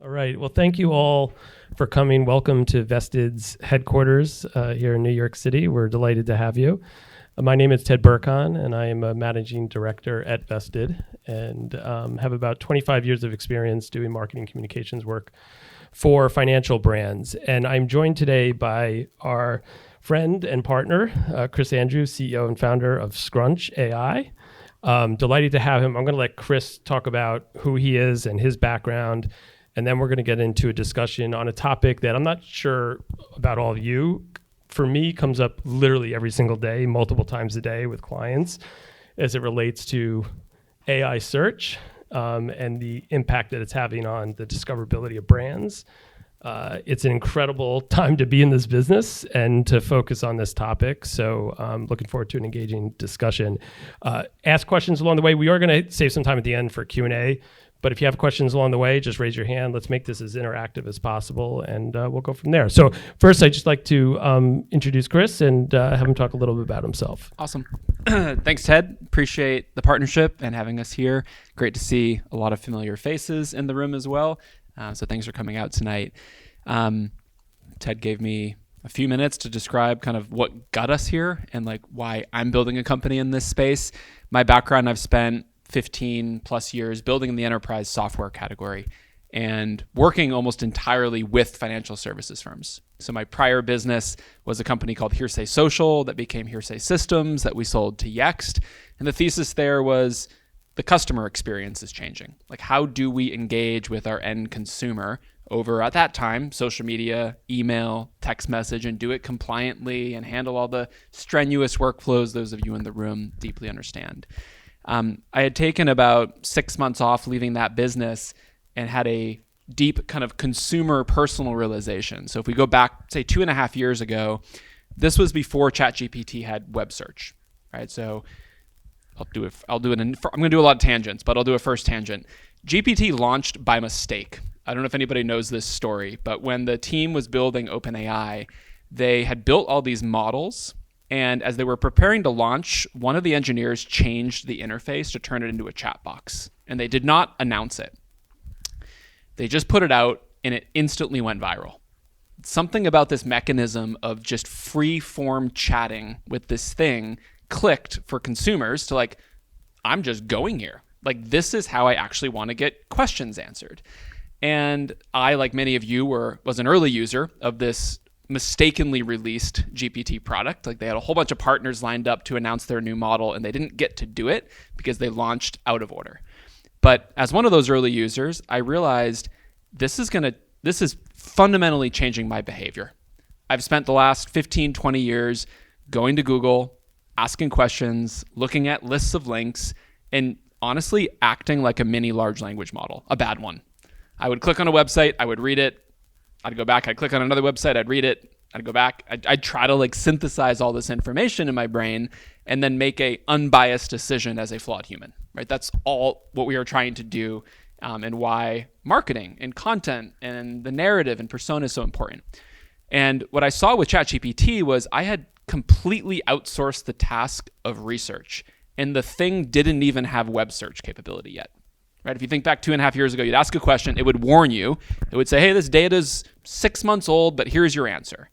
All right. Well, thank you all for coming. Welcome to Vested's headquarters here in New York City. We're delighted to have you. My name is Ted Burkhan, and I am a managing director at Vested, and have about 25 years of experience doing marketing communications work for financial brands. And I'm joined today by our friend and partner, Chris Andrews, CEO and founder of Scrunch AI. Delighted to have him. I'm going to let Chris talk about who he is and his background. And then we're going to get into a discussion on a topic that I'm not sure about all of you. For me, comes up literally every single day, multiple times a day with clients as it relates to AI search and the impact that it's having on the discoverability of brands. It's an incredible time to be in this business and to focus on this topic. So looking forward to an engaging discussion. Ask questions along the way. We are going to save some time at the end for Q&A. But if you have questions along the way, just raise your hand. Let's make this as interactive as possible, and we'll go from there. So first, I'd just like to introduce Chris and have him talk a little bit about himself. Awesome. Thanks, Ted. Appreciate the partnership and having us here. Great to see a lot of familiar faces in the room as well. So thanks for coming out tonight. Ted gave me a few minutes to describe kind of what got us here and like why I'm building a company in this space. My background, I've spent 15 plus years building in the enterprise software category and working almost entirely with financial services firms. So my prior business was a company called Hearsay Social that became Hearsay Systems that we sold to Yext. And the thesis there was the customer experience is changing. Like, how do we engage with our end consumer over, at that time, social media, email, text message, and do it compliantly and handle all the strenuous workflows those of you in the room deeply understand. I had taken about 6 months off leaving that business and had a deep kind of consumer personal realization. So if we go back, say 2.5 years ago, this was before ChatGPT had web search, right? So I'm going to do a lot of tangents, but I'll do a first tangent. GPT launched by mistake. I don't know if anybody knows this story, but when the team was building OpenAI, they had built all these models. And as they were preparing to launch, one of the engineers changed the interface to turn it into a chat box. And they did not announce it. They just put it out and it instantly went viral. Something about this mechanism of just free form chatting with this thing clicked for consumers to like, I'm just going here. Like, this is how I actually want to get questions answered. And I, like many of you, was an early user of this mistakenly released GPT product. Like, they had a whole bunch of partners lined up to announce their new model and they didn't get to do it because they launched out of order. But as one of those early users, I realized this is fundamentally changing my behavior. I've spent the last 15, 20 years going to Google, asking questions, looking at lists of links, and honestly acting like a mini large language model, a bad one. I would click on a website, I would read it, I'd go back, I'd click on another website, I'd read it, I'd go back, I'd try to like synthesize all this information in my brain and then make a unbiased decision as a flawed human, right? That's all what we are trying to do, and why marketing and content and the narrative and persona is so important. And what I saw with ChatGPT was I had completely outsourced the task of research, and the thing didn't even have web search capability yet. Right? If you think back 2.5 years ago, you'd ask a question, it would warn you. It would say, hey, this data's 6 months old, but here's your answer.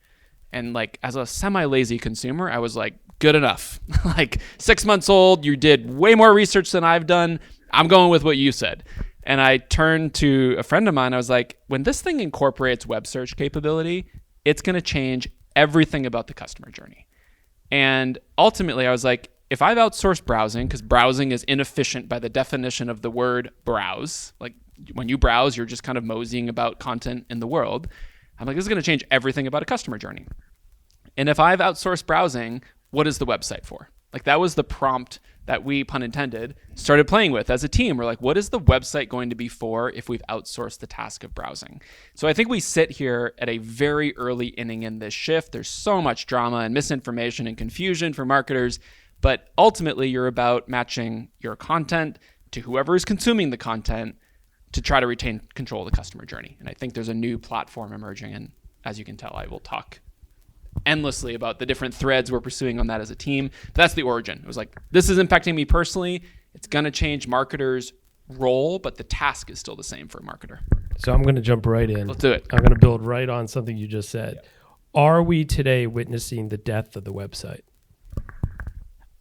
And like, as a semi-lazy consumer, I was like, good enough. Like, 6 months old, you did way more research than I've done. I'm going with what you said. And I turned to a friend of mine. I was like, when this thing incorporates web search capability, it's going to change everything about the customer journey. And ultimately, I was like, if I've outsourced browsing, because browsing is inefficient by the definition of the word browse, like when you browse, you're just kind of moseying about content in the world. I'm like, this is going to change everything about a customer journey. And if I've outsourced browsing, what is the website for? Like, that was the prompt that we, pun intended, started playing with as a team. We're like, what is the website going to be for if we've outsourced the task of browsing? So I think we sit here at a very early inning in this shift. There's so much drama and misinformation and confusion for marketers. But ultimately, you're about matching your content to whoever is consuming the content to try to retain control of the customer journey. And I think there's a new platform emerging. And as you can tell, I will talk endlessly about the different threads we're pursuing on that as a team. But that's the origin. It was like, this is impacting me personally. It's going to change marketers' role, but the task is still the same for a marketer. So I'm going to jump right in. Let's do it. I'm going to build right on something you just said. Are we today witnessing the death of the website?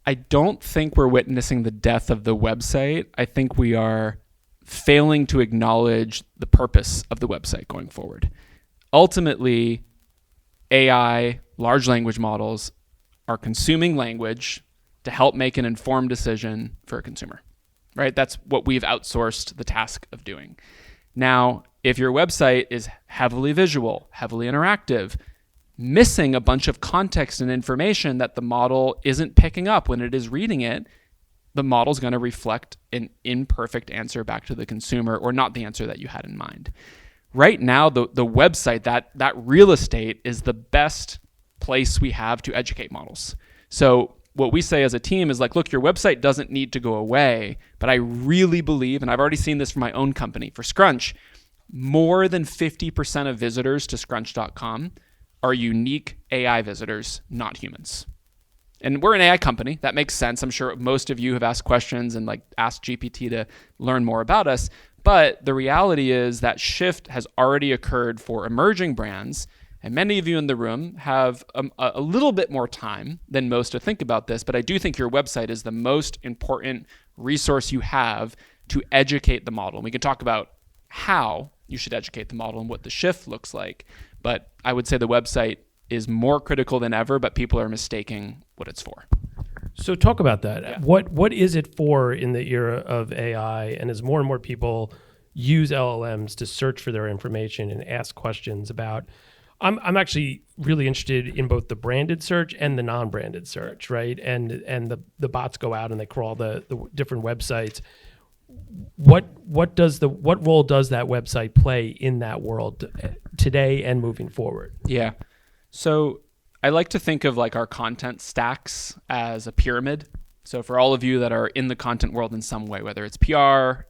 I don't think we're witnessing the death of the website. I think we are failing to acknowledge the purpose of the website going forward. Ultimately, AI, large language models, are consuming language to help make an informed decision for a consumer, right? That's what we've outsourced the task of doing. Now, if your website is heavily visual, heavily interactive, missing a bunch of context and information that the model isn't picking up when it is reading it, the model's going to reflect an imperfect answer back to the consumer, or not the answer that you had in mind. Right now, the website, that real estate, is the best place we have to educate models. So what we say as a team is like, look, your website doesn't need to go away, but I really believe, and I've already seen this for my own company, for Scrunch, more than 50% of visitors to scrunch.com are unique AI visitors, not humans. And we're an AI company. That makes sense. I'm sure most of you have asked questions and asked GPT to learn more about us. But the reality is that shift has already occurred for emerging brands. And many of you in the room have a little bit more time than most to think about this. But I do think your website is the most important resource you have to educate the model. And we can talk about how you should educate the model and what the shift looks like. But I would say the website is more critical than ever, but people are mistaking what it's for. So talk about that. Yeah. What is it for in the era of AI, and as more and more people use LLMs to search for their information and ask questions about? I'm actually really interested in both the branded search and the non-branded search, right? And the bots go out and they crawl the different websites. What role does that website play in that world today and moving forward? Yeah. So I like to think of our content stacks as a pyramid. So for all of you that are in the content world in some way, whether it's PR,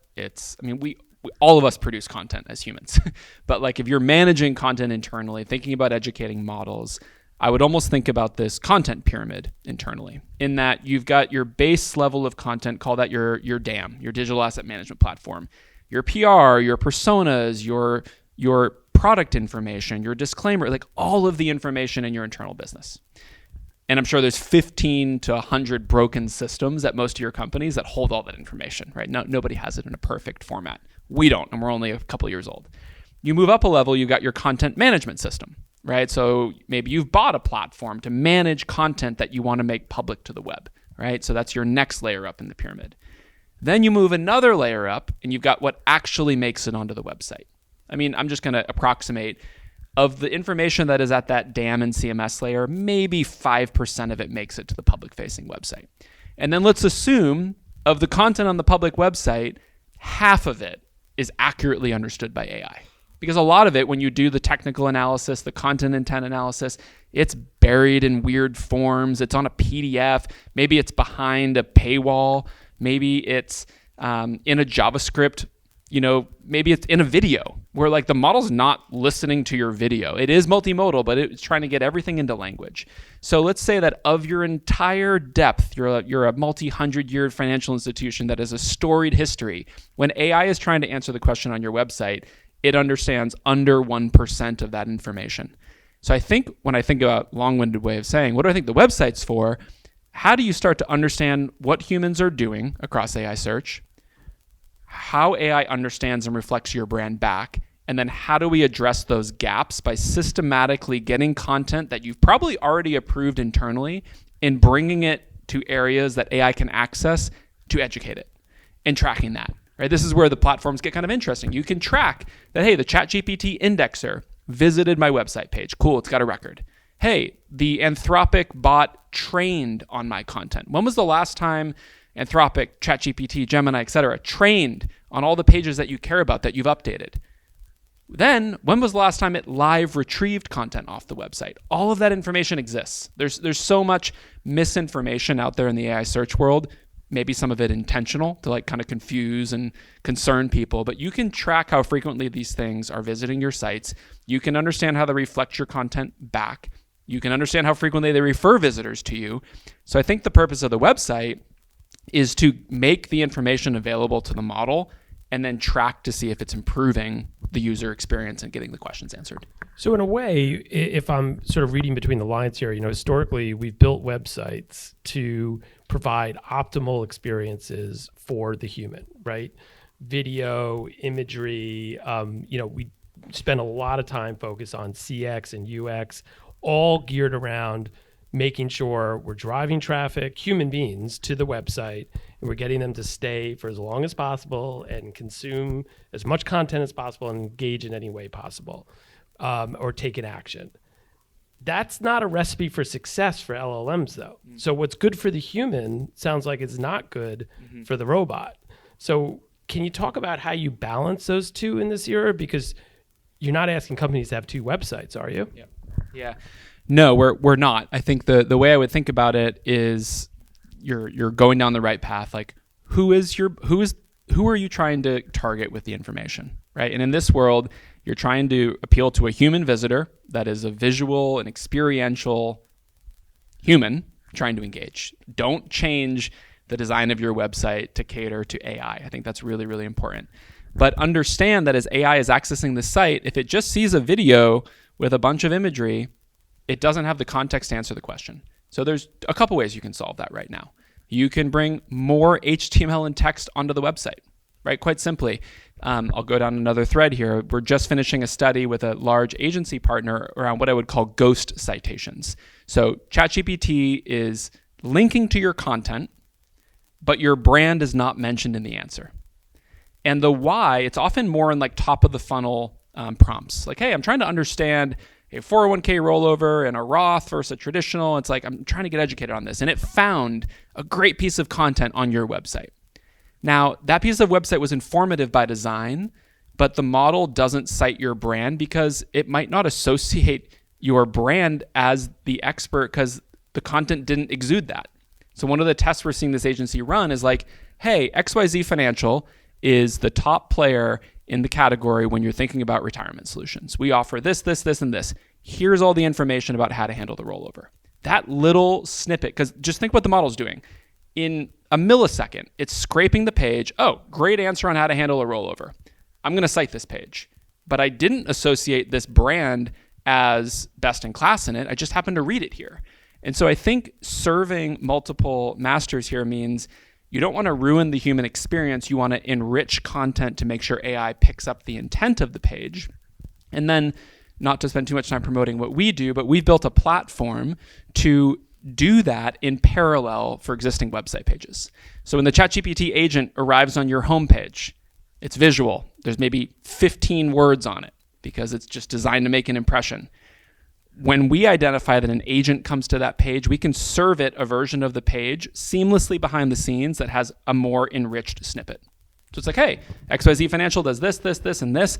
we all of us produce content as humans. But if you're managing content internally, thinking about educating models, I would almost think about this content pyramid internally, in that you've got your base level of content, call that your DAM, your digital asset management platform, your PR, your personas, your product information, your disclaimer, all of the information in your internal business. And I'm sure there's 15 to 100 broken systems at most of your companies that hold all that information, right? Nobody has it in a perfect format. We don't, and we're only a couple years old. You move up a level, you've got your content management system, right? So maybe you've bought a platform to manage content that you want to make public to the web, right? So that's your next layer up in the pyramid. Then you move another layer up, and you've got what actually makes it onto the website. I'm just going to approximate, of the information that is at that DAM and CMS layer, maybe 5% of it makes it to the public-facing website. And then let's assume of the content on the public website, half of it is accurately understood by AI. Because a lot of it, when you do the technical analysis, the content intent analysis, it's buried in weird forms. It's on a PDF. Maybe it's behind a paywall. Maybe it's in a JavaScript. Maybe it's in a video where the model's not listening to your video. It is multimodal, but it's trying to get everything into language. So let's say that of your entire depth, you're a multi-100-year financial institution that has a storied history. When AI is trying to answer the question on your website, it understands under 1% of that information. So I think when I think about long-winded way of saying, what do I think the website's for? How do you start to understand what humans are doing across AI search? How AI understands and reflects your brand back, and then how do we address those gaps by systematically getting content that you've probably already approved internally and bringing it to areas that AI can access to educate it and tracking that, right? This is where the platforms get kind of interesting. You can track that, hey, the ChatGPT indexer visited my website page. Cool, it's got a record. Hey, the Anthropic bot trained on my content. When was the last time Anthropic, ChatGPT, Gemini, etc., trained on all the pages that you care about that you've updated? Then, when was the last time it live retrieved content off the website? All of that information exists. There's so much misinformation out there in the AI search world, maybe some of it intentional to kind of confuse and concern people, but you can track how frequently these things are visiting your sites. You can understand how they reflect your content back. You can understand how frequently they refer visitors to you. So I think the purpose of the website is to make the information available to the model and then track to see if it's improving the user experience and getting the questions answered. So in a way, if I'm sort of reading between the lines here, historically we've built websites to provide optimal experiences for the human, right? Video, imagery, we spend a lot of time focused on CX and UX, all geared around making sure we're driving traffic, human beings, to the website, and we're getting them to stay for as long as possible and consume as much content as possible and engage in any way possible, or take an action. That's not a recipe for success for LLMs, though. Mm-hmm. So what's good for the human sounds like it's not good for the robot. So can you talk about how you balance those two in this era? Because you're not asking companies to have two websites, are you? Yeah. No, we're not. I think the way I would think about it is you're going down the right path. Like who are you trying to target with the information, right? And in this world, you're trying to appeal to a human visitor that is a visual and experiential human trying to engage. Don't change the design of your website to cater to AI. I think that's really, really important. But understand that as AI is accessing the site, if it just sees a video with a bunch of imagery, it doesn't have the context to answer the question. So there's a couple ways you can solve that right now. You can bring more HTML and text onto the website, right? Quite simply. I'll go down another thread here. We're just finishing a study with a large agency partner around what I would call ghost citations. So ChatGPT is linking to your content, but your brand is not mentioned in the answer. And the why, it's often more in like top of the funnel prompts. Like, hey, I'm trying to understand a 401k rollover and a Roth versus a traditional. It's like, I'm trying to get educated on this. And it found a great piece of content on your website. Now, that piece of website was informative by design, but the model doesn't cite your brand because it might not associate your brand as the expert because the content didn't exude that. So one of the tests we're seeing this agency run is like, hey, XYZ Financial is the top player in the category when you're thinking about retirement solutions. We offer this, this, this, and this. Here's all the information about how to handle the rollover. That little snippet, because just think what the model's doing. In a millisecond, it's scraping the page. Oh, great answer on how to handle a rollover. I'm going to cite this page. But I didn't associate this brand as best in class in it. I just happened to read it here. And so I think serving multiple masters here means you don't want to ruin the human experience. You want to enrich content to make sure AI picks up the intent of the page. And then, not to spend too much time promoting what we do, but we've built a platform to do that in parallel for existing website pages. So when the ChatGPT agent arrives on your homepage, it's visual. There's maybe 15 words on it because it's just designed to make an impression. When we identify that an agent comes to that page, we can serve it a version of the page seamlessly behind the scenes that has a more enriched snippet. So it's like, hey, XYZ Financial does this, this, this, and this.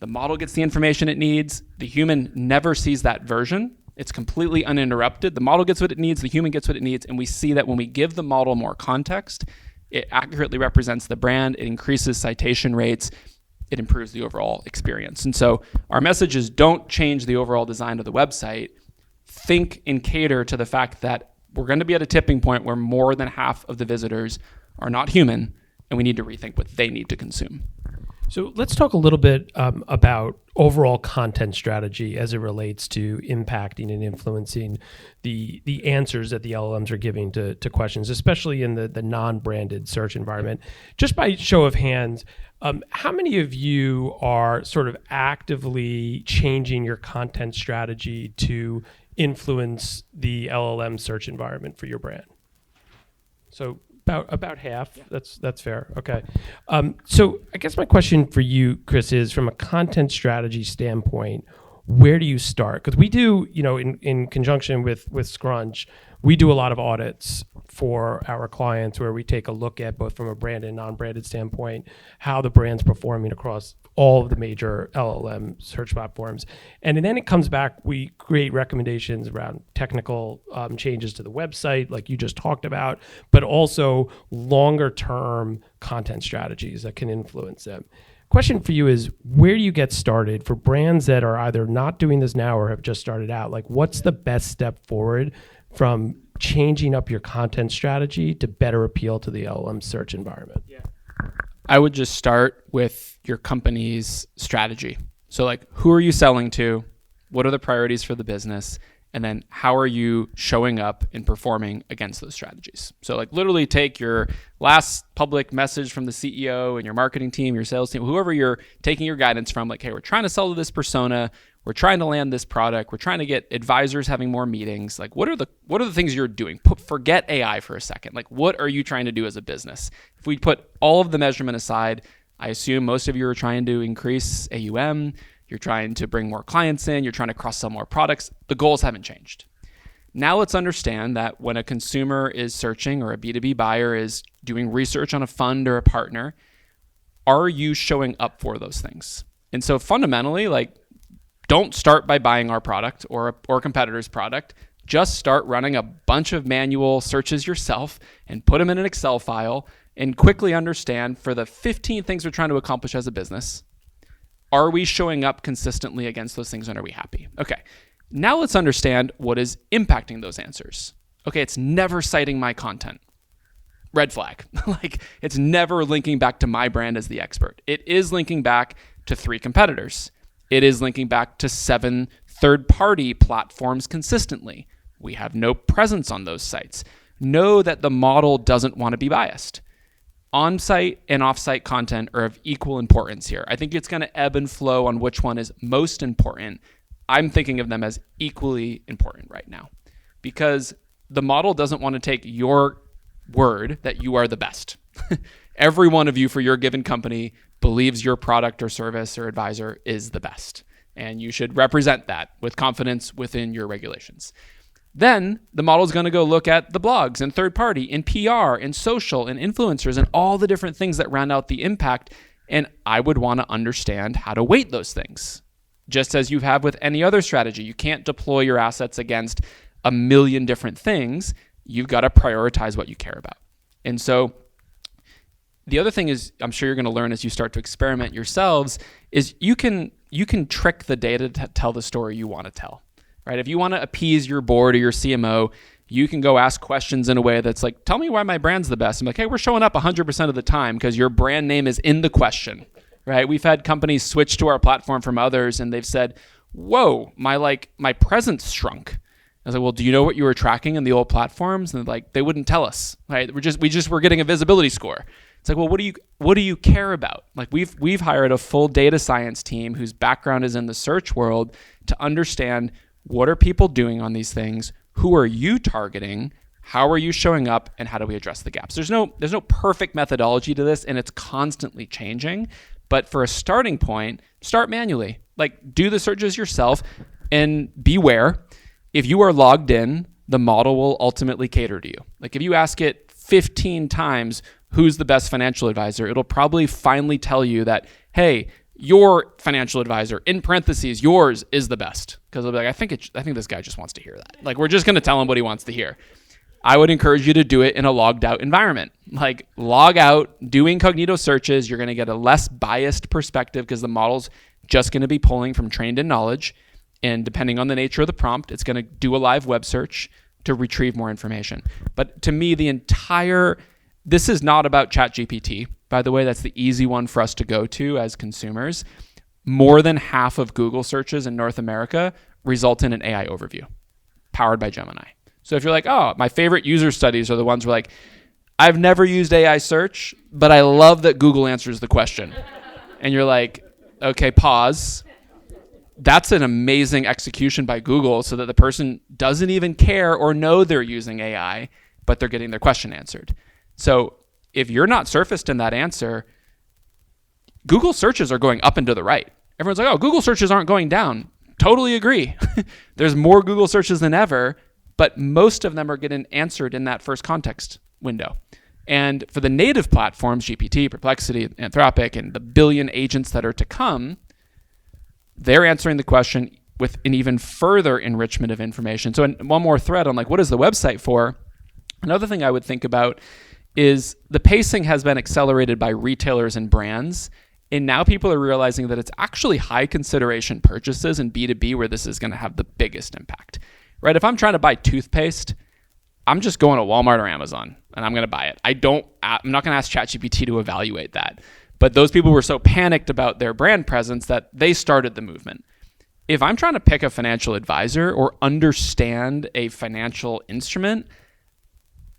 The model gets the information it needs. The human never sees that version. It's completely uninterrupted. The model gets what it needs. The human gets what it needs. And we see that when we give the model more context, it accurately represents the brand. It increases citation rates. It improves the overall experience. And so our message is don't change the overall design of the website. Think and cater to the fact that we're going to be at a tipping point where more than half of the visitors are not human, and we need to rethink what they need to consume. So let's talk a little bit about overall content strategy as it relates to impacting and influencing the answers that the LLMs are giving to questions, especially in the non-branded search environment. Just by show of hands, how many of you are sort of actively changing your content strategy to influence the LLM search environment for your brand? So about half. Yeah. That's fair. Okay. So I guess my question for you, Chris, is from a content strategy standpoint, where do you start? Because we do, in conjunction with Scrunch, we do a lot of audits for our clients where we take a look at both from a branded and non-branded standpoint, how the brand's performing across all of the major LLM search platforms. And then it comes back, we create recommendations around technical changes to the website, like you just talked about, but also longer term content strategies that can influence them. Question for you is, where do you get started for brands that are either not doing this now or have just started out? Like, what's the best step forward from changing up your content strategy to better appeal to the LLM search environment? Yeah. I would just start with your company's strategy. So like, who are you selling to? What are the priorities for the business? And then how are you showing up and performing against those strategies? So like literally take your last public message from the CEO and your marketing team, your sales team, whoever you're taking your guidance from, like, hey, we're trying to sell to this persona. We're trying to land this product. We're trying to get advisors having more meetings. Like, what are the things you're doing? Forget AI for a second. Like, what are you trying to do as a business? If we put all of the measurement aside, I assume most of you are trying to increase AUM. You're trying to bring more clients in. You're trying to cross-sell more products. The goals haven't changed. Now let's understand that when a consumer is searching or a B2B buyer is doing research on a fund or a partner, are you showing up for those things? And so fundamentally, like, don't start by buying our product or a competitor's product. Just start running a bunch of manual searches yourself and put them in an Excel file and quickly understand for the 15 things we're trying to accomplish as a business, are we showing up consistently against those things and are we happy? Okay, now let's understand what is impacting those answers. Okay, it's never citing my content. Red flag. Like, it's never linking back to my brand as the expert. It is linking back to 3 competitors. It is linking back to 7 third-party platforms consistently. We have no presence on those sites. Know that the model doesn't want to be biased. On-site and off-site content are of equal importance here. I think it's going to ebb and flow on which one is most important. I'm thinking of them as equally important right now because the model doesn't want to take your word that you are the best. Every one of you for your given company believes your product or service or advisor is the best. And you should represent that with confidence within your regulations. Then the model is going to go look at the blogs and third party and PR and social and influencers and all the different things that round out the impact. And I would want to understand how to weight those things. Just as you have with any other strategy, you can't deploy your assets against a million different things. You've got to prioritize what you care about. And so the other thing is, I'm sure you're going to learn as you start to experiment yourselves, is you can trick the data to tell the story you want to tell, right? If you want to appease your board or your CMO, you can go ask questions in a way that's like, tell me why my brand's the best. I'm like, hey, we're showing up 100% of the time because your brand name is in the question, right? We've had companies switch to our platform from others and they've said, whoa, my presence shrunk. I was like, well, do you know what you were tracking in the old platforms? And like, they wouldn't tell us, right? We're getting a visibility score. It's like, well, what do you care about? Like we've hired a full data science team whose background is in the search world to understand what are people doing on these things? Who are you targeting? How are you showing up? And how do we address the gaps? There's no perfect methodology to this and it's constantly changing. But for a starting point, start manually. Like do the searches yourself and beware. If you are logged in, the model will ultimately cater to you. Like if you ask it 15 times, who's the best financial advisor, it'll probably finally tell you that, hey, your financial advisor, in parentheses, yours is the best. Because it'll be like, I think this guy just wants to hear that. Like we're just going to tell him what he wants to hear. I would encourage you to do it in a logged out environment. Like log out, do incognito searches. You're going to get a less biased perspective because the model's just going to be pulling from trained in knowledge. And depending on the nature of the prompt, it's going to do a live web search to retrieve more information. But to me, this is not about ChatGPT. By the way, that's the easy one for us to go to as consumers. More than half of Google searches in North America result in an AI overview powered by Gemini. So if you're like, oh, my favorite user studies are the ones where like, I've never used AI search, but I love that Google answers the question. And you're like, okay, pause. That's an amazing execution by Google so that the person doesn't even care or know they're using AI, but they're getting their question answered. So if you're not surfaced in that answer, Google searches are going up and to the right. Everyone's like, oh, Google searches aren't going down. Totally agree. There's more Google searches than ever, but most of them are getting answered in that first context window. And for the native platforms, GPT, Perplexity, Anthropic, and the billion agents that are to come, they're answering the question with an even further enrichment of information. So one more thread on like, what is the website for? Another thing I would think about is the pacing has been accelerated by retailers and brands. And now people are realizing that it's actually high consideration purchases in B2B where this is going to have the biggest impact, right? If I'm trying to buy toothpaste, I'm just going to Walmart or Amazon and I'm going to buy it. I'm not going to ask ChatGPT to evaluate that. But those people were so panicked about their brand presence that they started the movement. If I'm trying to pick a financial advisor or understand a financial instrument,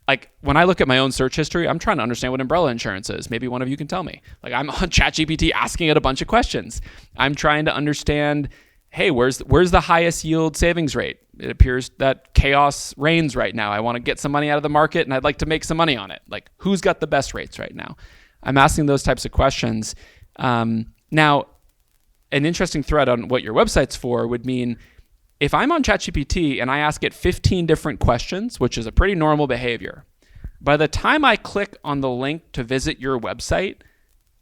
like when I look at my own search history, I'm trying to understand what umbrella insurance is. Maybe one of you can tell me. Like I'm on ChatGPT asking it a bunch of questions. I'm trying to understand, hey, where's the highest yield savings rate? It appears that chaos reigns right now. I want to get some money out of the market and I'd like to make some money on it. Like who's got the best rates right now? I'm asking those types of questions. Now, an interesting thread on what your website's for would mean if I'm on ChatGPT and I ask it 15 different questions, which is a pretty normal behavior, by the time I click on the link to visit your website,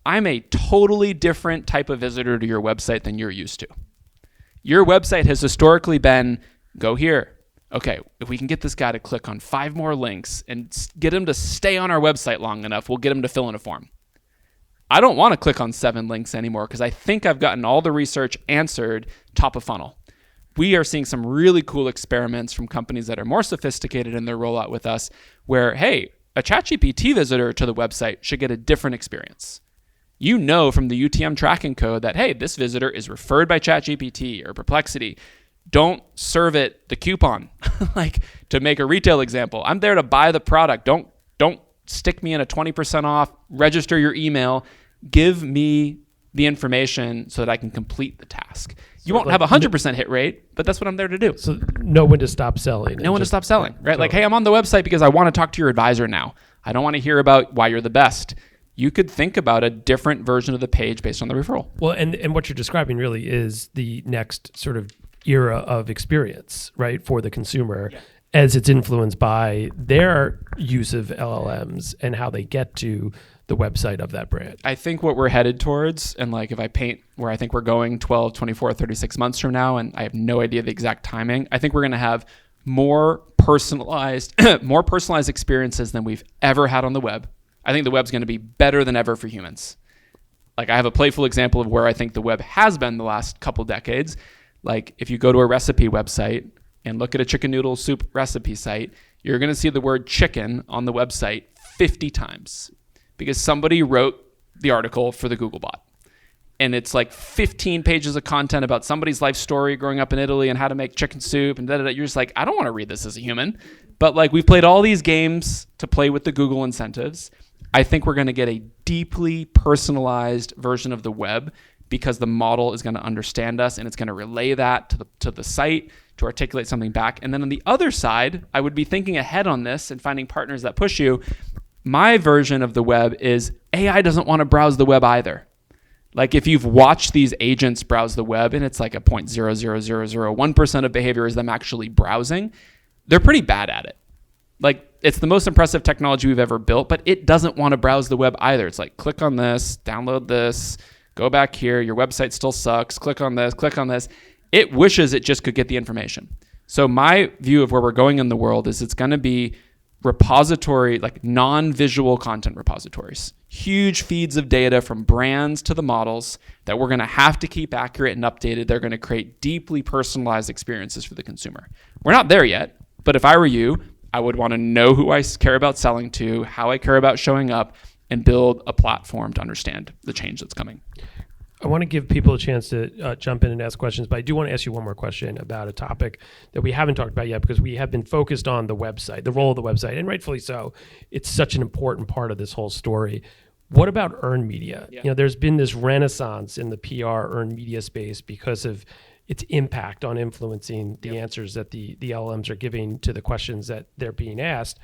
I'm a totally different type of visitor to your website than you're used to. Your website has historically been, go here. Okay, if we can get this guy to click on 5 more links and get him to stay on our website long enough, we'll get him to fill in a form. I don't want to click on 7 links anymore because I think I've gotten all the research answered top of funnel. We are seeing some really cool experiments from companies that are more sophisticated in their rollout with us where, hey, a ChatGPT visitor to the website should get a different experience. You know from the UTM tracking code that, hey, this visitor is referred by ChatGPT or Perplexity. Don't serve it the coupon. Like to make a retail example, I'm there to buy the product. Don't stick me in a 20% off, register your email, give me the information so that I can complete the task. You won't have a 100% hit rate, but that's what I'm there to do. So know when to stop selling. Know when to stop selling, right? Like, hey, I'm on the website because I want to talk to your advisor now. I don't want to hear about why you're the best. You could think about a different version of the page based on the referral. Well, and what you're describing really is the next sort of era of experience, right, for the consumer as it's influenced by their use of LLMs and how they get to the website of that brand. I think what we're headed towards, and like if I paint where I think we're going 12, 24, 36 months from now, and I have no idea the exact timing, I think we're going to have more personalized experiences than we've ever had on the web. I think the web's going to be better than ever for humans. Like I have a playful example of where I think the web has been the last couple decades. Like if you go to a recipe website and look at a chicken noodle soup recipe site, you're going to see the word chicken on the website 50 times because somebody wrote the article for the Google bot. And it's like 15 pages of content about somebody's life story growing up in Italy and how to make chicken soup and da-da-da. You're just like, I don't want to read this as a human. But like we've played all these games to play with the Google incentives. I think we're going to get a deeply personalized version of the web because the model is going to understand us and it's going to relay that to the site to articulate something back. And then on the other side, I would be thinking ahead on this and finding partners that push you. My version of the web is AI doesn't want to browse the web either. Like if you've watched these agents browse the web and it's like a 0.00001% of behavior is them actually browsing, they're pretty bad at it. Like it's the most impressive technology we've ever built, but it doesn't want to browse the web either. It's like, click on this, download this, go back here, your website still sucks, click on this, click on this. It wishes it just could get the information. So my view of where we're going in the world is it's going to be repository, like non-visual content repositories, huge feeds of data from brands to the models that we're going to have to keep accurate and updated. They're going to create deeply personalized experiences for the consumer. We're not there yet, but if I were you, I would want to know who I care about selling to, how I care about showing up, and build a platform to understand the change that's coming. I want to give people a chance to jump in and ask questions, but I do want to ask you one more question about a topic that we haven't talked about yet because we have been focused on the website, the role of the website, and rightfully so. It's such an important part of this whole story. What about earned media? Yeah. You know, there's been this renaissance in the PR earned media space because of its impact on influencing the answers that the LLMs are giving to the questions that they're being asked.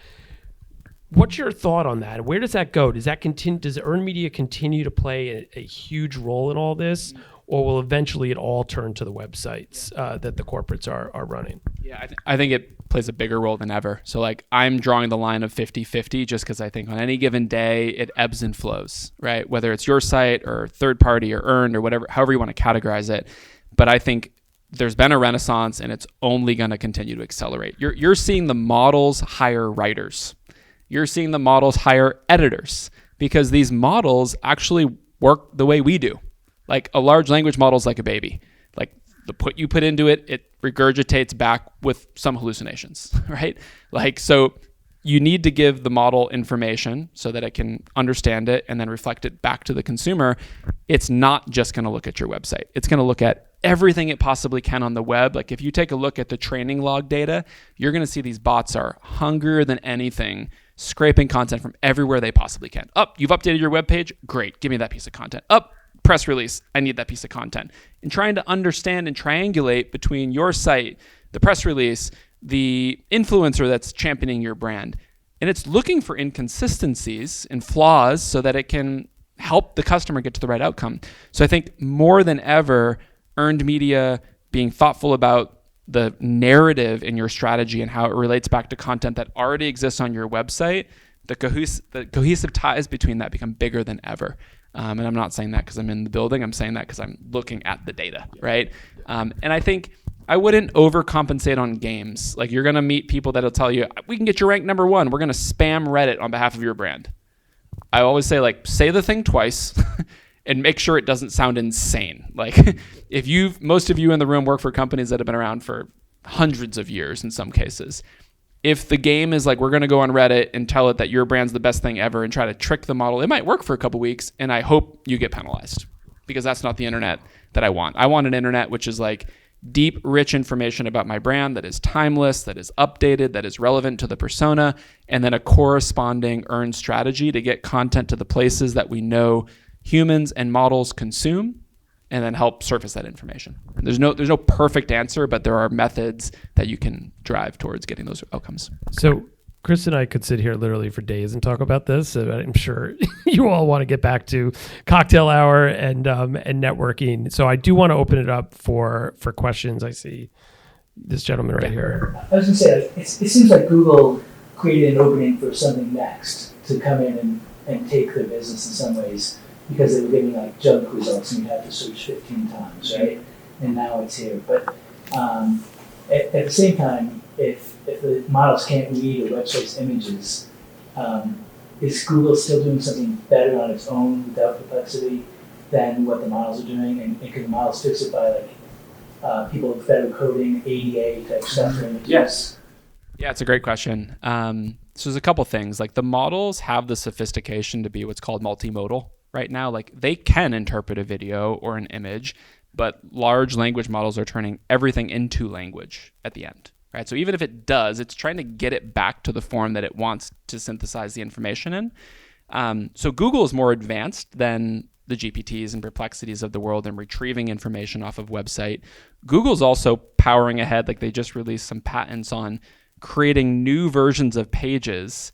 What's your thought on that? Where does that go? Does that continue? Does earned media continue to play a huge role in all this, or will eventually it all turn to the websites that the corporates are running? Yeah, I think it plays a bigger role than ever. So like I'm drawing the line of 50-50 just because I think on any given day it ebbs and flows, right? Whether it's your site or third party or earned or whatever, however you want to categorize it. But I think there's been a renaissance and it's only going to continue to accelerate. You're seeing the models hire writers. You're seeing the models hire editors because these models actually work the way we do. Like a large language model is like a baby. Like you put into it, it regurgitates back with some hallucinations, right? Like, so you need to give the model information so that it can understand it and then reflect it back to the consumer. It's not just going to look at your website. It's going to look at everything it possibly can on the web. Like if you take a look at the training log data, you're going to see these bots are hungrier than anything, scraping content from everywhere they possibly can. You've updated your web page? Great. Give me that piece of content. Press release. I need that piece of content. And trying to understand and triangulate between your site, the press release, the influencer that's championing your brand. And it's looking for inconsistencies and flaws so that it can help the customer get to the right outcome. So I think more than ever, earned media, being thoughtful about the narrative in your strategy and how it relates back to content that already exists on your website, the cohesive ties between that become bigger than ever. And I'm not saying that because I'm in the building. I'm saying that because I'm looking at the data, right? And I think I wouldn't overcompensate on games. Like you're going to meet people that'll tell you, we can get you ranked number one. We're going to spam Reddit on behalf of your brand. I always say say the thing twice and make sure it doesn't sound insane. Like most of you in the room work for companies that have been around for hundreds of years in some cases. If the game is like, we're going to go on Reddit and tell it that your brand's the best thing ever and try to trick the model, it might work for a couple weeks. And I hope you get penalized because that's not the internet that I want. I want an internet which is like deep, rich information about my brand that is timeless, that is updated, that is relevant to the persona, and then a corresponding earned strategy to get content to the places that we know humans and models consume, and then help surface that information. There's no perfect answer, but there are methods that you can drive towards getting those outcomes. So Chris and I could sit here literally for days and talk about this. I'm sure you all want to get back to cocktail hour and networking. So I do want to open it up for questions. I see this gentleman right here. I was going to say, it seems like Google created an opening for something next to come in and take the business in some ways, because they were getting like junk results and you had to search 15 times, right? And now it's here. But at the same time, if the models can't read a website's images, is Google still doing something better on its own without complexity than what the models are doing? And can the models fix it by like people with better coding, ADA type stuff? Yes. Yeah, it's a great question. So there's a couple things. Like the models have the sophistication to be what's called multimodal right now. Like they can interpret a video or an image, but large language models are turning everything into language at the end. Right? So even if it does, it's trying to get it back to the form that it wants to synthesize the information in. So Google is more advanced than the GPTs and Perplexities of the world in retrieving information off of website. Google's also powering ahead. Like they just released some patents on creating new versions of pages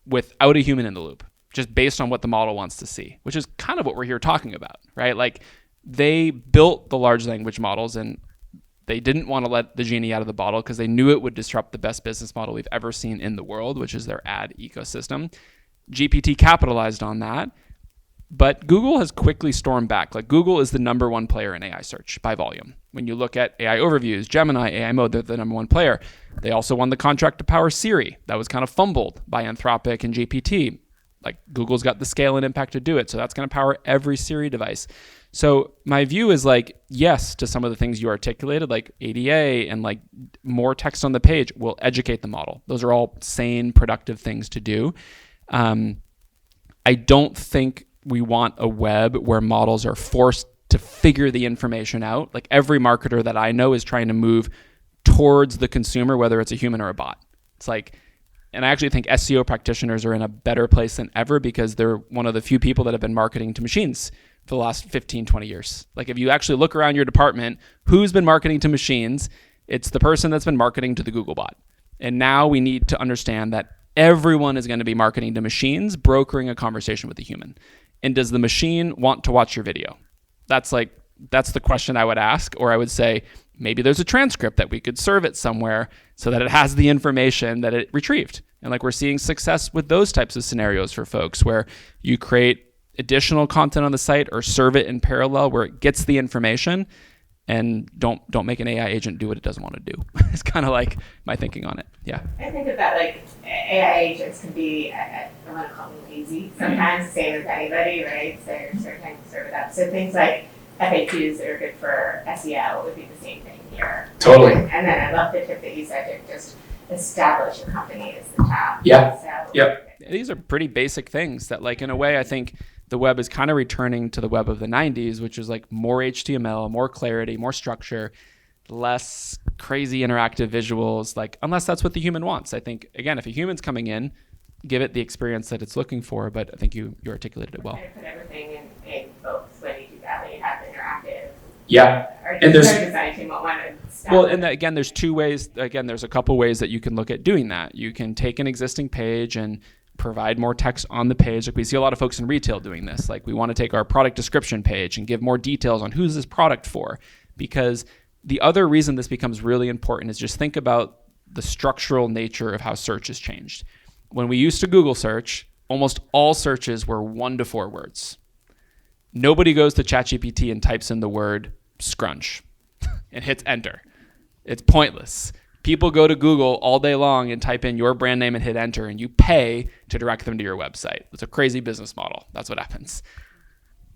without a human in the loop, just based on what the model wants to see, which is kind of what we're here talking about, right? Like they built the large language models and they didn't want to let the genie out of the bottle because they knew it would disrupt the best business model we've ever seen in the world, which is their ad ecosystem. GPT capitalized on that, but Google has quickly stormed back. Like Google is the number one player in AI search by volume. When you look at AI overviews, Gemini, AI mode, they're the number one player. They also won the contract to power Siri. That was kind of fumbled by Anthropic and GPT. Like Google's got the scale and impact to do it. So that's going to power every Siri device. So my view is like, yes, to some of the things you articulated, like ADA and like more text on the page will educate the model. Those are all sane, productive things to do. I don't think we want a web where models are forced to figure the information out. Like every marketer that I know is trying to move towards the consumer, whether it's a human or a bot. It's like, and I actually think SEO practitioners are in a better place than ever because they're one of the few people that have been marketing to machines for the last 15, 20 years. Like if you actually look around your department, who's been marketing to machines? It's the person that's been marketing to the Google bot. And now we need to understand that everyone is going to be marketing to machines, brokering a conversation with a human. And does the machine want to watch your video? That's the question I would ask. Or I would say, maybe there's a transcript that we could serve it somewhere so that it has the information that it retrieved. And like we're seeing success with those types of scenarios for folks where you create additional content on the site or serve it in parallel where it gets the information, and don't make an AI agent do what it doesn't want to do. It's kind of like my thinking on it. Yeah. I think of that like AI agents can be, I want to call them lazy sometimes, same as anybody, right? So you're starting to serve it up. So things like FAQs that are good for SEO would be the same thing here. Totally. And then I love the tip that you said, just establish your company as the top. Yeah. So, Yep. These are pretty basic things that, like, in a way, I think the web is kind of returning to the web of the 90s, which is like more HTML, more clarity, more structure, less crazy interactive visuals, like, unless that's what the human wants. I think, again, if a human's coming in, give it the experience that it's looking for, but I think you articulated it well. Kind of put everything in focus when you do that, when you have the interactive. Yeah. Or And there's- design team what one would step. Well, and again, there's two ways. Again, there's a couple ways that you can look at doing that. You can take an existing page and provide more text on the page. Like, we see a lot of folks in retail doing this. Like, we want to take our product description page and give more details on who's this product for. Because the other reason this becomes really important is just think about the structural nature of how search has changed. When we used to Google search, almost all searches were 1 to 4 words. Nobody goes to ChatGPT and types in the word scrunch and hits enter. It's pointless. People go to Google all day long and type in your brand name and hit enter, and you pay to direct them to your website. It's a crazy business model. That's what happens.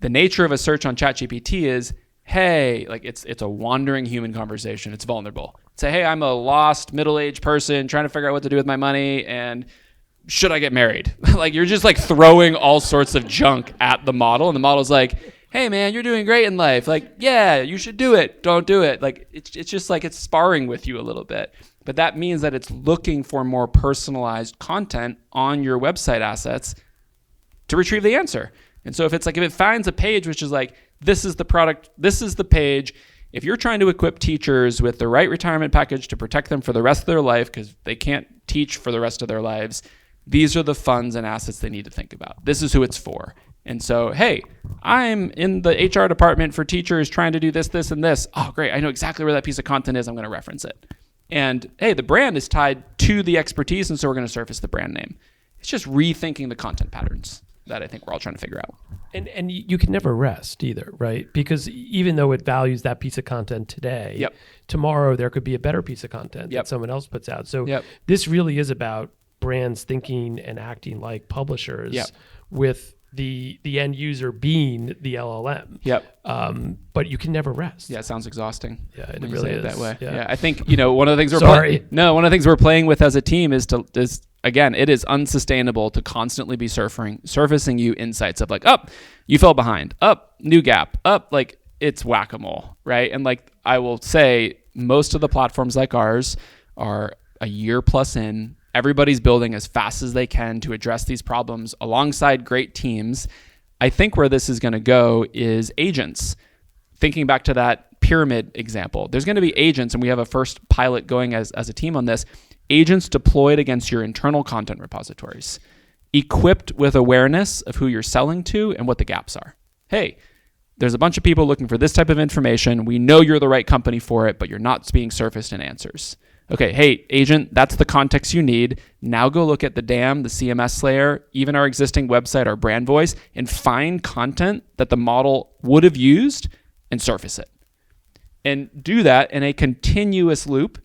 The nature of a search on ChatGPT is, hey, like, it's a wandering human conversation. It's vulnerable. Say, hey, I'm a lost middle-aged person trying to figure out what to do with my money, and should I get married? Like, you're just like throwing all sorts of junk at the model, and the model's like, hey man, you're doing great in life. Like, yeah, you should do it. Don't do it. Like, it's just like it's sparring with you a little bit. But that means that it's looking for more personalized content on your website assets to retrieve the answer. And so if it finds a page which is like, this is the product, this is the page. If you're trying to equip teachers with the right retirement package to protect them for the rest of their life because they can't teach for the rest of their lives, these are the funds and assets they need to think about. This is who it's for. And so, hey, I'm in the HR department for teachers trying to do this, this, and this. Oh, great. I know exactly where that piece of content is. I'm going to reference it. And hey, the brand is tied to the expertise, and so we're going to surface the brand name. It's just rethinking the content patterns that I think we're all trying to figure out. And you can never rest either, right? Because even though it values that piece of content today, Yep. tomorrow there could be a better piece of content Yep. that someone else puts out. So Yep. this really is about brands thinking and acting like publishers Yep. with the end user being the LLM. Yep. But you can never rest. Yeah, it sounds exhausting. Yeah, it when you really say it is. that way. Yeah. Yeah, I think, one of the things one of the things we're playing with as a team is again, it is unsustainable to constantly be surfacing you insights of like, you fell behind, new gap, like, it's whack-a-mole, right? And like, I will say, most of the platforms like ours are a year plus in. Everybody's building as fast as they can to address these problems alongside great teams. I think where this is going to go is agents. Thinking back to that pyramid example, there's going to be agents, and we have a first pilot going as a team on this, agents deployed against your internal content repositories, equipped with awareness of who you're selling to and what the gaps are. Hey, there's a bunch of people looking for this type of information. We know you're the right company for it, but you're not being surfaced in answers. Okay, hey, agent, that's the context you need. Now go look at the DAM, the CMS layer, even our existing website, our brand voice, and find content that the model would have used and surface it. And do that in a continuous loop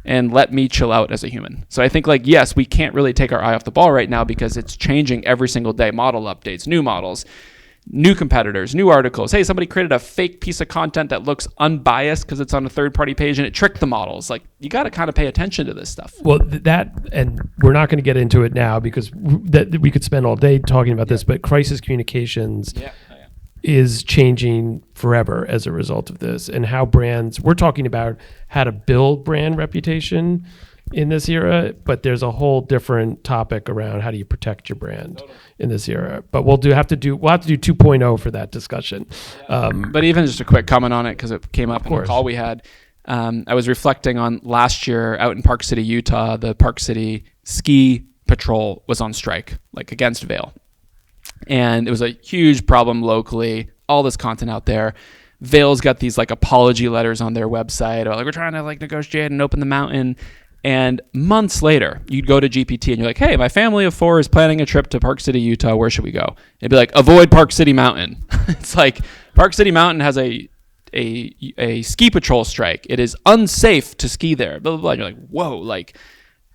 and let me chill out as a human. So I think, like, yes, we can't really take our eye off the ball right now because it's changing every single day. Model updates, new models, new competitors, new articles. Hey, somebody created a fake piece of content that looks unbiased because it's on a third-party page and it tricked the models. Like, you got to kind of pay attention to this stuff. Well, and we're not going to get into it now because we could spend all day talking about this, but crisis communications is changing forever as a result of this, and how brands, we're talking about how to build brand reputation in this era, but there's a whole different topic around how do you protect your brand in this era. But we'll have to do 2.0 for that discussion. But even just a quick comment on it, because it came up in the call we had. I was reflecting on last year out in Park City, Utah. The Park City Ski Patrol was on strike, like against Vail. And it was a huge problem locally, all this content out there. Vail's got these like apology letters on their website, or like, we're trying to like negotiate and open the mountain. And months later, you'd go to GPT and you're like, hey, my family of 4 is planning a trip to Park City, Utah. Where should we go? It'd be like, avoid Park City Mountain. It's like Park City Mountain has a ski patrol strike. It is unsafe to ski there. Blah, blah, blah. And you're like, whoa, like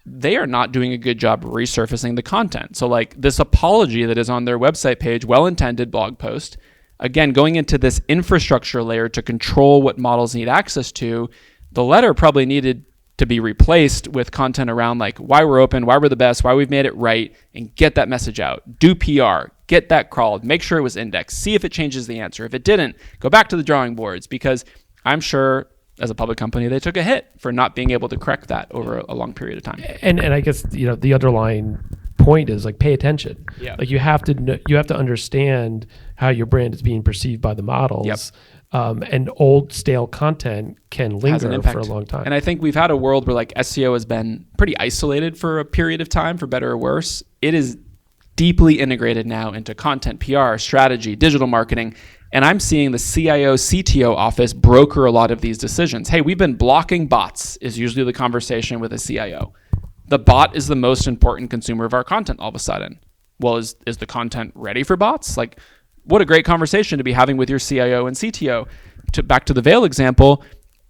they are not doing a good job resurfacing the content. So like this apology that is on their website page, well-intended blog post, again, going into this infrastructure layer to control what models need access to, the letter probably needed to be replaced with content around like why we're open, why we're the best, why we've made it right, and get that message out. Do PR, get that crawled, make sure it was indexed, see if it changes the answer. If it didn't, go back to the drawing boards, because I'm sure as a public company, they took a hit for not being able to correct that over a long period of time. And I guess, the underlying point is like, pay attention. Yeah. Like you have to understand how your brand is being perceived by the models. Yep. And old stale content can linger for a long time. And I think we've had a world where like SEO has been pretty isolated for a period of time, for better or worse. It is deeply integrated now into content, PR, strategy, digital marketing. And I'm seeing the CIO, CTO office broker a lot of these decisions. Hey, we've been blocking bots, is usually the conversation with a CIO. The bot is the most important consumer of our content all of a sudden. Well, is the content ready for bots? Like, what a great conversation to be having with your CIO and CTO. Back to the Veil example,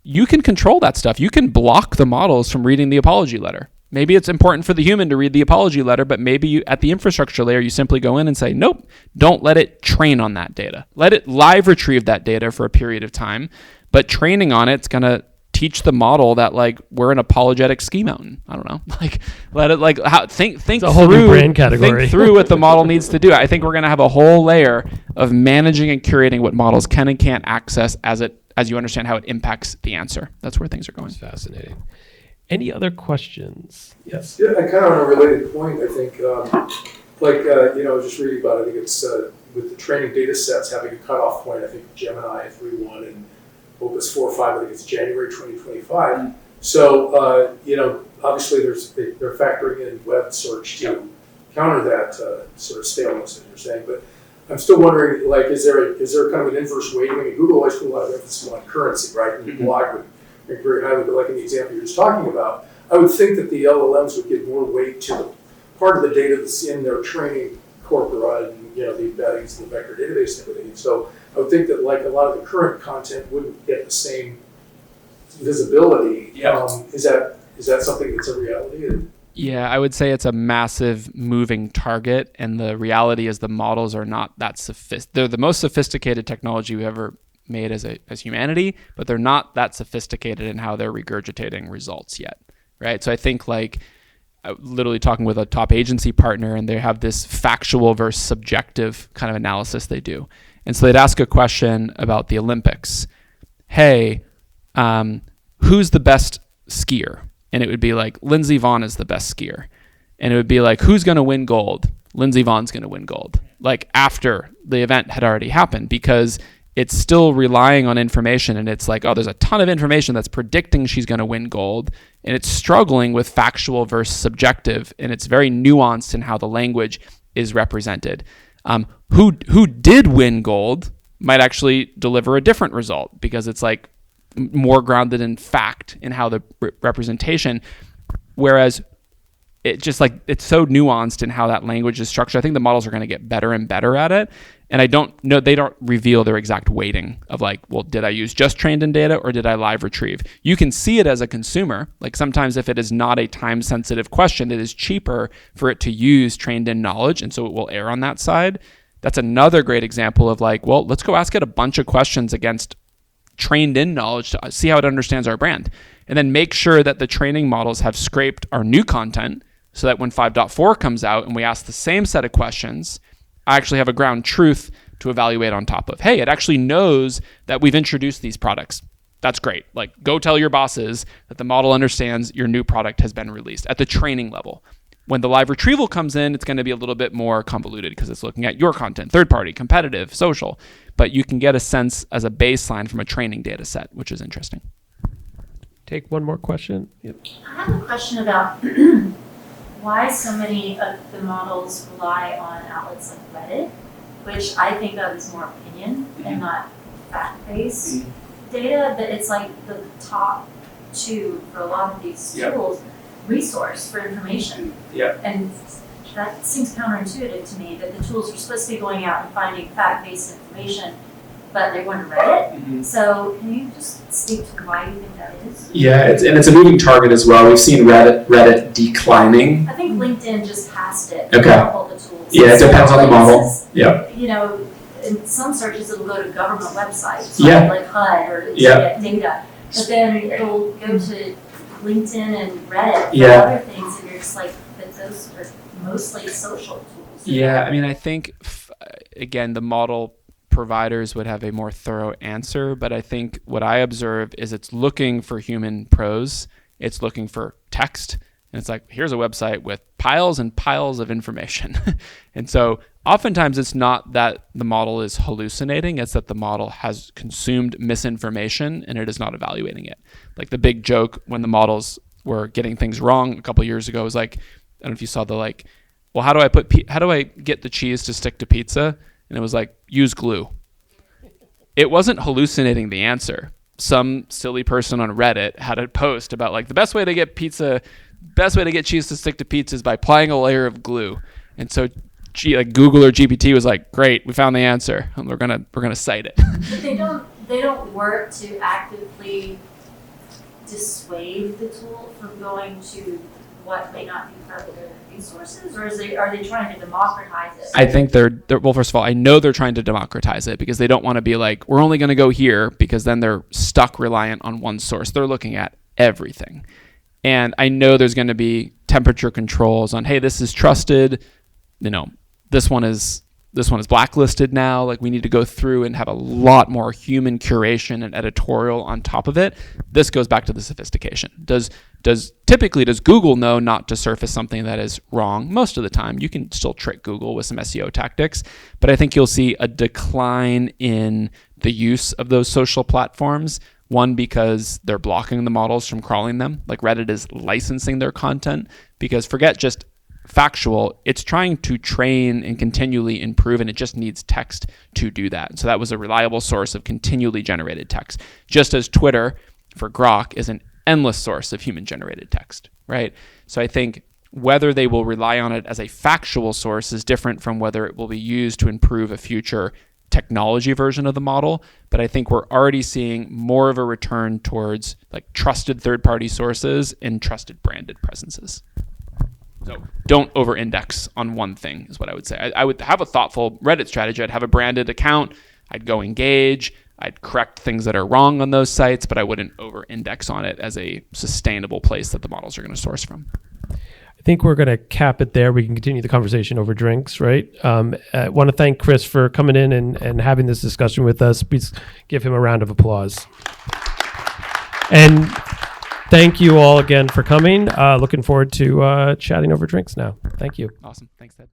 you can control that stuff. You can block the models from reading the apology letter. Maybe it's important for the human to read the apology letter, but maybe you, at the infrastructure layer, you simply go in and say, nope, don't let it train on that data. Let it live retrieve that data for a period of time, but training on it's going to teach the model that like we're an apologetic ski mountain. I don't know. Like let it like think it's a whole new brand category. Think through what the model needs to do. I think we're going to have a whole layer of managing and curating what models can and can't access as you understand how it impacts the answer. That's where things are going. That's fascinating. Any other questions? Yes. Yeah, kind of on a related point, I think, I was just reading about, I think it's with the training data sets having a cutoff point, I think Gemini 3.1 and Opus 4.5, I think it's January 2025. So, obviously they're factoring in web search to counter that sort of staleness, as you're saying. But I'm still wondering, like, is there kind of an inverse weighting? I mean, Google always put a lot of emphasis on currency, right? And blog would rank very highly, but like in the example you're just talking about, I would think that the LLMs would give more weight to the part of the data that's in their training corpora and, the embeddings and the vector database and everything. So I would think that like a lot of the current content wouldn't get the same visibility. Yeah. Is that something that's a reality? Yeah, I would say it's a massive moving target, and the reality is the models are not that sophisticated. They're the most sophisticated technology we've ever made as humanity, but they're not that sophisticated in how they're regurgitating results yet, right? So I think like literally talking with a top agency partner, and they have this factual versus subjective kind of analysis they do. And so they'd ask a question about the Olympics. Hey, who's the best skier? And it would be like, Lindsey Vonn is the best skier. And it would be like, who's going to win gold? Lindsey Vonn's going to win gold. Like after the event had already happened, because it's still relying on information. And it's like, oh, there's a ton of information that's predicting she's going to win gold. And it's struggling with factual versus subjective. And it's very nuanced in how the language is represented. Who did win gold might actually deliver a different result, because it's like more grounded in fact in how the representation, whereas it just like it's so nuanced in how that language is structured. I think the models are going to get better and better at it, and I don't know, they don't reveal their exact weighting of like, well, did I use just trained in data or did I live retrieve? You can see it as a consumer. Like sometimes if it is not a time sensitive question, it is cheaper for it to use trained in knowledge, and so it will err on that side. That's another great example of like, well, let's go ask it a bunch of questions against trained in knowledge to see how it understands our brand, and then make sure that the training models have scraped our new content so that when 5.4 comes out and we ask the same set of questions, I actually have a ground truth to evaluate on top of. Hey, it actually knows that we've introduced these products. That's great. Like, go tell your bosses that the model understands your new product has been released at the training level. When the live retrieval comes in, it's going to be a little bit more convoluted because it's looking at your content, third party, competitive, social. But you can get a sense as a baseline from a training data set, which is interesting. Take one more question. Yep. I have a question about why so many of the models rely on outlets like Reddit, which I think of as more opinion and not fact-based data, but it's like the top two for a lot of these tools. Resource for information. And that seems counterintuitive to me, that the tools are supposed to be going out and finding fact-based information, but they're going to Reddit. So can you just speak to why you think that is? Yeah, it's a moving target as well. We've seen Reddit declining. I think LinkedIn just passed it. Okay. All the tools. Yeah, it depends on the model. In some searches it'll go to government websites, Yeah. like HUD or to get data, but then it'll go to LinkedIn and Reddit for Yeah. other things, and you're just like, but those are mostly social tools. Yeah, I mean, I think, again, the model providers would have a more thorough answer, but I think what I observe is it's looking for human prose, it's looking for text, and it's like, here's a website with piles and piles of information. And so oftentimes it's not that the model is hallucinating, it's that the model has consumed misinformation and it is not evaluating it. Like the big joke when the models were getting things wrong a couple years ago was like, I don't know if you saw the like, well, how do I get the cheese to stick to pizza? And it was like, use glue. It wasn't hallucinating the answer. Some silly person on Reddit had a post about like the best way to get cheese to stick to pizza is by applying a layer of glue. And so like Google or GPT was like, great, we found the answer, and we're gonna cite it. But they don't work to actively dissuade the tool from going to what may not be part of their resources, or are they trying to democratize it? I think they're well, first of all, I know they're trying to democratize it because they don't want to be like, we're only going to go here, because then they're stuck reliant on one source. They're looking at everything. And I know there's going to be temperature controls on, hey, this is trusted, this one is blacklisted now. Like, we need to go through and have a lot more human curation and editorial on top of it. This goes back to the sophistication. Does Google know not to surface something that is wrong? Most of the time, you can still trick Google with some SEO tactics, but I think you'll see a decline in the use of those social platforms. One, because they're blocking the models from crawling them. Like Reddit is licensing their content, because forget just factual, it's trying to train and continually improve, and it just needs text to do that. So that was a reliable source of continually generated text, just as Twitter for Grok is an endless source of human generated text, right? So I think whether they will rely on it as a factual source is different from whether it will be used to improve a future technology version of the model. But I think we're already seeing more of a return towards like trusted third-party sources and trusted branded presences. So don't over-index on one thing is what I would say. I would have a thoughtful Reddit strategy. I'd have a branded account. I'd go engage. I'd correct things that are wrong on those sites, but I wouldn't over-index on it as a sustainable place that the models are going to source from. I think we're going to cap it there. We can continue the conversation over drinks, right? I want to thank Chris for coming in and having this discussion with us. Please give him a round of applause. And thank you all again for coming. Looking forward to chatting over drinks now. Thank you. Awesome. Thanks, Ted.